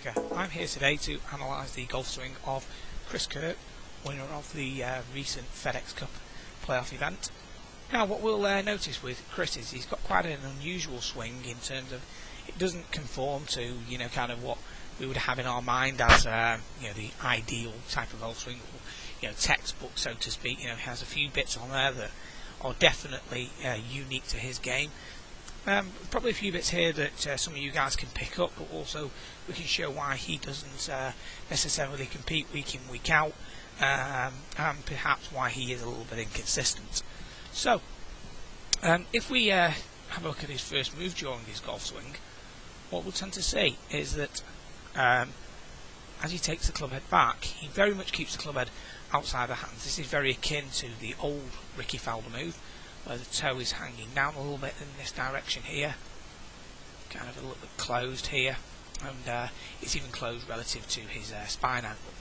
Whittaker. I'm here today to analyse the golf swing of Kirk, winner of the recent FedEx Cup playoff event. Now what we'll notice with Chris is he's got quite an unusual swing in terms of it doesn't conform to kind of what we would have in our mind as the ideal type of golf swing, textbook so to speak. He has a few bits on there that are definitely unique to his game. Probably a few bits here that some of you guys can pick up, but also we can show why he doesn't necessarily compete week in, week out, and perhaps why he is a little bit inconsistent. So, if we have a look at his first move during his golf swing, what we'll tend to see is that as he takes the club head back, he very much keeps the club head outside the hands. This is very akin to the old Ricky Fowler move, where the toe is hanging down a little bit in this direction here, kind of a little bit closed here, and it's even closed relative to his spine angle,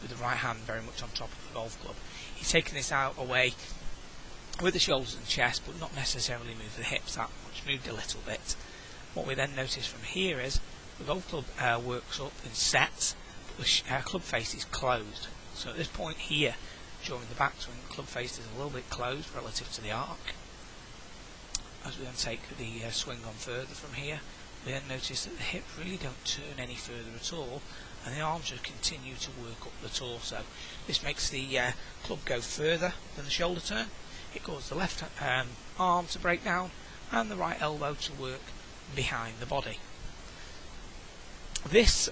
with the right hand very much on top of the golf club. He's taken this out away with the shoulders and chest, but not necessarily moved the hips that much, moved a little bit. What we then notice from here is the golf club works up in sets, but the club face is closed. So at this point here, during the backswing, the club face is a little bit closed relative to the arc. As we then take the swing on further from here, we then notice that the hips really don't turn any further at all, and the arms just continue to work up the torso. This makes the club go further than the shoulder turn. It causes the left arm to break down and the right elbow to work behind the body. This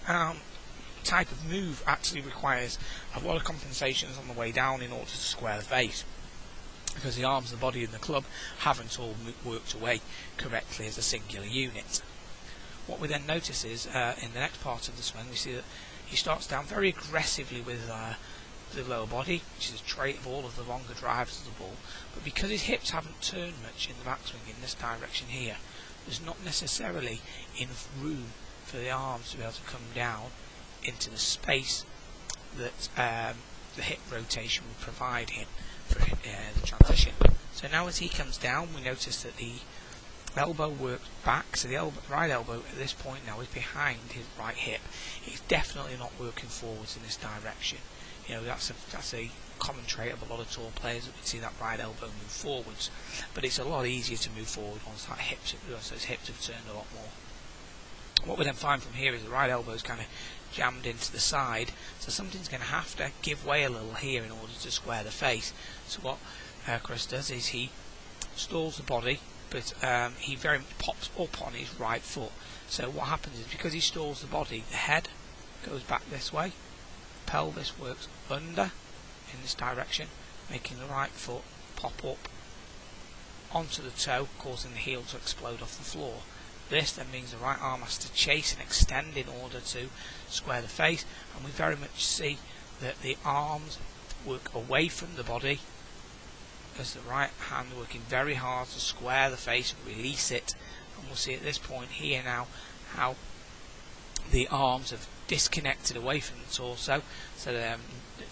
type of move actually requires a lot of compensations on the way down in order to square the face, because the arms, the body and the club haven't all worked away correctly as a singular unit. What we then notice is in the next part of the swing we see that he starts down very aggressively with the lower body, which is a trait of all of the longer drivers of the ball, but because his hips haven't turned much in the backswing in this direction here, there's not necessarily enough room for the arms to be able to come down into the space that the hip rotation will provide him for the transition. So now as he comes down, we notice that the elbow works back, so the right elbow at this point now is behind his right hip. He's definitely not working forwards in this direction. That's a common trait of a lot of tall players, that we see that right elbow move forwards, but it's a lot easier to move forward once those hips have turned a lot more. What we then find from here is the right elbow is kind of jammed into the side, so something's going to have to give way a little here in order to square the face. So what Chris does is he stalls the body, but he very much pops up on his right foot. So what happens is, because he stalls the body, the head goes back this way, pelvis works under in this direction, making the right foot pop up onto the toe, causing the heel to explode off the floor. This then means the right arm has to chase and extend in order to square the face, and we very much see that the arms work away from the body as the right hand working very hard to square the face and release it. And we'll see at this point here now how the arms have disconnected away from the torso, so the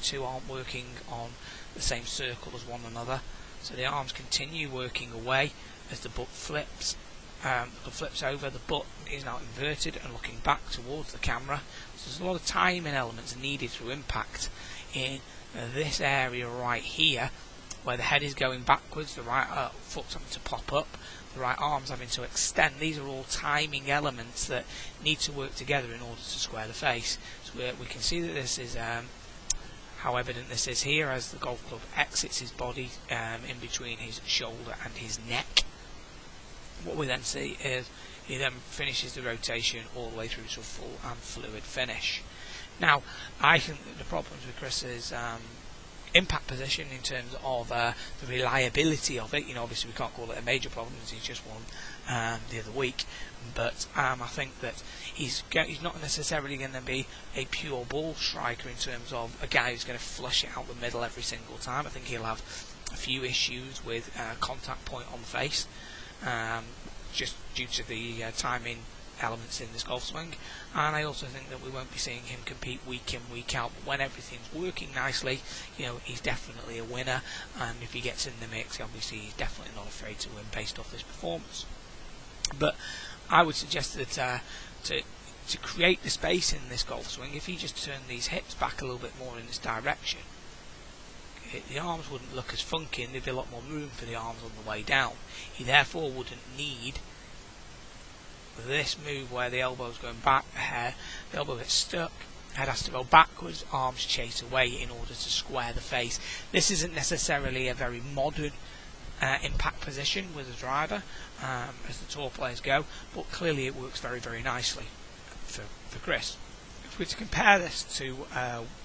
two aren't working on the same circle as one another. So the arms continue working away as the butt flips. The flips over, the butt is now inverted and looking back towards the camera. So there's a lot of timing elements needed to impact in this area right here, where the head is going backwards, the right foot's having to pop up, the right arm's having to extend. These are all timing elements that need to work together in order to square the face. So we can see that this is how evident this is here as the golf club exits his body in between his shoulder and his neck. What we then see is he then finishes the rotation all the way through to a full and fluid finish. Now, I think that the problems with Chris's impact position in terms of the reliability of it, obviously we can't call it a major problem as he's just won the other week, but I think that he's not necessarily going to be a pure ball striker in terms of a guy who's going to flush it out the middle every single time. I think he'll have a few issues with contact point on the face, just due to the timing elements in this golf swing, and I also think that we won't be seeing him compete week in, week out, but when everything's working nicely, he's definitely a winner, and if he gets in the mix, obviously he's definitely not afraid to win based off this performance. But I would suggest that to to create the space in this golf swing, if he just turned these hips back a little bit more in this direction, the arms wouldn't look as funky and there'd be a lot more room for the arms on the way down. He therefore wouldn't need this move where the elbow's going back, the elbow gets stuck, head has to go backwards, arms chase away in order to square the face. This isn't necessarily a very modern impact position with a driver as the tour players go, but clearly it works very, very nicely for Chris. If we're to compare this to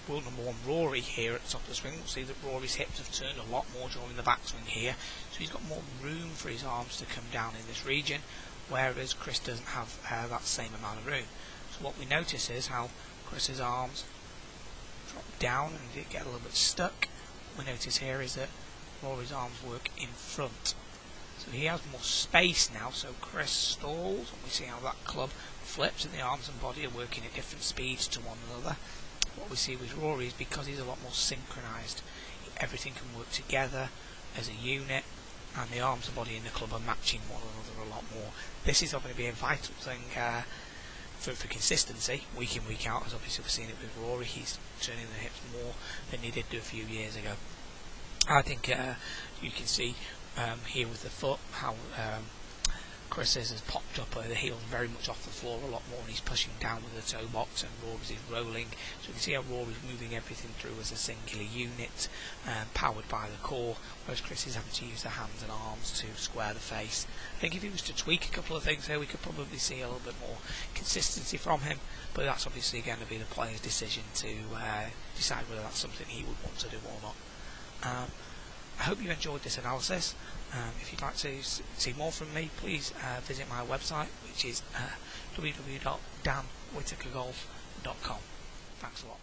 world number 1 Rory here at the top of the swing, we'll see that Rory's hips have turned a lot more during the backswing here, so he's got more room for his arms to come down in this region, whereas Chris doesn't have that same amount of room. So what we notice is how Chris's arms drop down and get a little bit stuck. What we notice here is that Rory's arms work in front. So he has more space now, so Chris stalls, and we see how that club flips and the arms and body are working at different speeds to one another. What we see with Rory is because he's a lot more synchronised, everything can work together as a unit, and the arms and body in the club are matching one another a lot more. This is going to be a vital thing for consistency, week in, week out, as obviously we've seen it with Rory. He's turning the hips more than he did do a few years ago. I think you can see here with the foot how Chris has popped up the heels very much off the floor a lot more, and he's pushing down with the toe box, and Rory's is rolling. So you can see how Rory's moving everything through as a singular unit, powered by the core, whereas Chris is having to use the hands and arms to square the face. I think if he was to tweak a couple of things here, we could probably see a little bit more consistency from him, but that's obviously going to be the player's decision to decide whether that's something he would want to do or not. I hope you enjoyed this analysis. If you'd like to see more from me, please visit my website, which is www.danwhitakergolf.com. Thanks a lot.